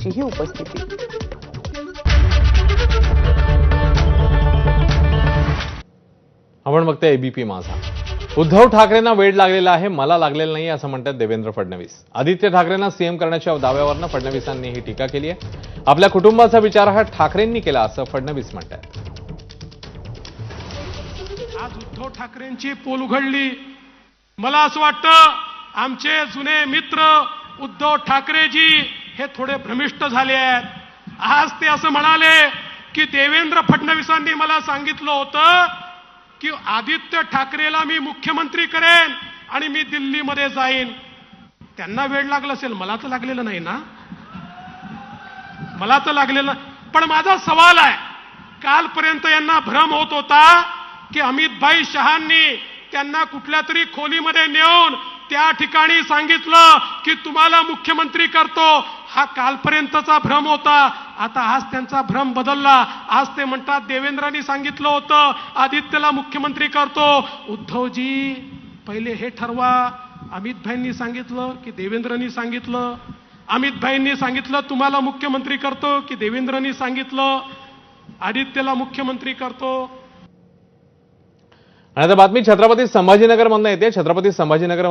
ची उपस्थिती। आपण बघतोय एबीपी माझा। उद्धव ठाकरेंना वेळ लागलेला आहे, मला लागलेला नाही असं म्हणतात देवेंद्र फडणवीस। आदित्य ठाकरेंना सीएम करण्याच्या दाव्यावरनं फडणवीसांनी ही टीका केली आहे। आपल्या कुटुंबाचा विचार हा ठाकरेंनी केला असं फडणवीस म्हणतात। आज उद्धव ठाकरेंची पोल उघडली। मला असं वाटतं आमचे जुने मित्र उद्धव ठाकरेजी हे थोडे भ्रमिष्ट झाले आहेत। आज ते असं म्हणाले की देवेंद्र फडणवीसांनी मला सांगितलं होतं की आदित्य ठाकरेला मी मुख्यमंत्री करेन आणि मी दिल्लीमध्ये जाईन। त्यांना वेळ लागला असेल, मला तर लागलेलं नाही ना, मला तर लागलेलं। पण माझा सवाल आहे, कालपर्यंत यांना भ्रम होत होता की अमितभाई शहांनी त्यांना कुठल्या तरी खोलीमध्ये नेऊन त्या ठिकाणी सांगितलं की तुम्हाला मुख्यमंत्री करतो, हा कालपर्यंतचा भ्रम होता। आता आज त्यांचा भ्रम बदलला। आज ते म्हणतात देवेंद्रांनी सांगितलं होतं आदित्यला मुख्यमंत्री करतो। उद्धवजी पहिले हे ठरवा, अमितभाईंनी सांगितलं की देवेंद्रांनी सांगितलं? अमितभाईंनी सांगितलं तुम्हाला मुख्यमंत्री करतो की देवेंद्रांनी सांगितलं आदित्यला मुख्यमंत्री करतो? आणि आता बातमी छत्रपती संभाजीनगरमधून येते। छत्रपती संभाजीनगर